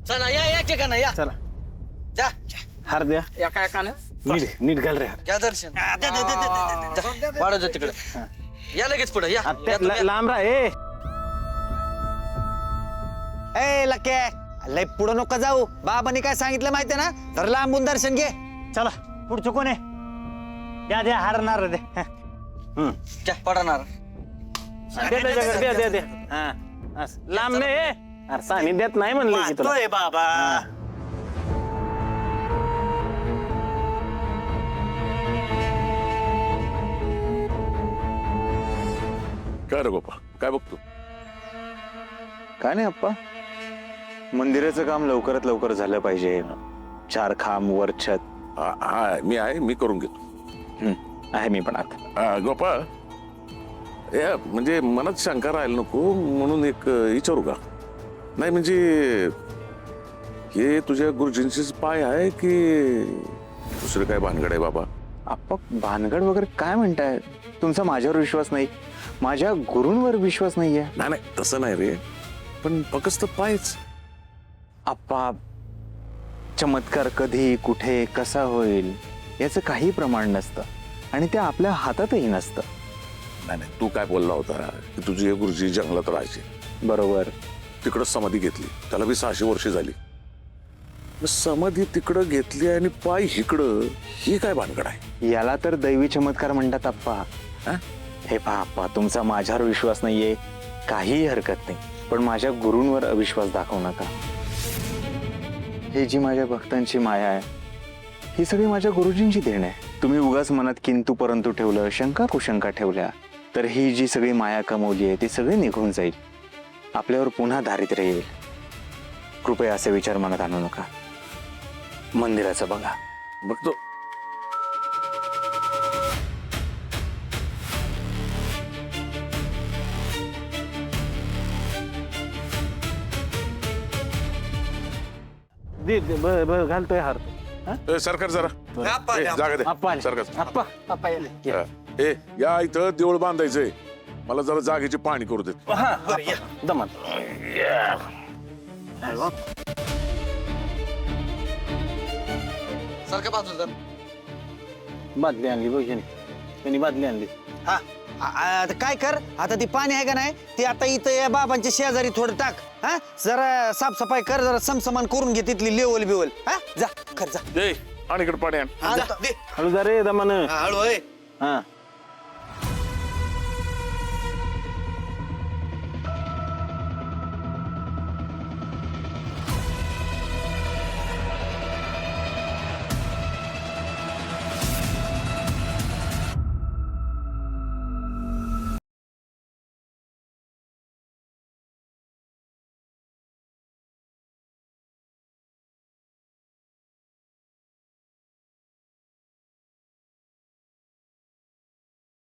चला या ठिकाणा या चला जा हार द्या एका एकानं नीट घाल रे हार घ्या दर्शन वाढव जा तिकडे या लगेच पुढे या या तुम्ही. लांब राहा ए लके लय पुढं नको जाऊ बाबांनी काय सांगितलं माहितीये ना तर लांबून दर्शन घे. चला पुढचं कोण आहे द्या हारणार दे घ्या, पडणार दे हा असं. लांब नाही अरे सानिध्यात नाही म्हणलं की तुला बाबा काय रे गोपा काय बघतो? काय नाही अप्पा मंदिराचं काम लवकरात लवकर झालं पाहिजे. 4 खांब वर छत. हा मी आहे, मी करून घेतो. आहे मी पण आता. गोपा म्हणजे मनात शंका राहायला नको म्हणून एक विचारू का? नाही म्हणजे हे तुझ्या गुरुजींचेच पाय आहे की दुसरं काय भानगड आहे बाबा? अप्पा भानगड वगैरे काय म्हणताय? तुमचा माझ्यावर विश्वास नाही, माझ्या गुरूंवर विश्वास नाहीये. नाही तसं नाही रे, पण फक्त पायच. अप्पा चमत्कार कधी कुठे कसा होईल याचं काही प्रमाण नसतं आणि ते आपल्या हातातही नसतं. नाही तू काय बोलला होता की तुझे गुरुजी जंगलात राहायचे, बरोबर. तिकडं समाधी घेतली, त्याला बी 600 वर्षे झाली. समाधी तिकडं घेतली आणि पाय इकडं, ही काय भानगड आहे? याला तर दैवी चमत्कार म्हणतात अप्पा. हे पहा अप्पा, तुमचा माझ्यावर विश्वास नाहीये काहीही हरकत नाही, पण माझ्या गुरूंवर अविश्वास दाखवू नका. ही जी माझ्या भक्तांची माया आहे ही सगळी माझ्या गुरुजींची देण आहे. तुम्ही उगाच मनात किंतु परंतु ठेवलं, शंका कुशंका ठेवल्या तर ही जी सगळी माया कमवली आहे ती सगळी निघून जाईल, आपल्यावर पुन्हा दारिद्र्य येईल. कृपया असे विचार मनात आणू नका. मंदिराचं बघा. बघतो. घालतोय हार सरकार जरा आप्पा, ए, जागा दे आप्पा आले. सरकार. आप्पा पप्पा येले. ए या इथं देऊळ बांधायचंय, मला जरा जागेची पाहणी करू दे. दमान सारखं बाजूला बादली आणली बघ ह्याने. त्यांनी बादली आणली. हा आता काय कर, आता ती पाणी आहे का नाही ती आता इथं या बाबांच्या शेजारी थोडं टाक. हा जरा साफसफाई कर, जरा समसमान करून घे तिथली लेवल बिवल. हा जा कर जा. ए आणि इकडे पाणी आण. दे हळू जा रे दमान. हळू होय हा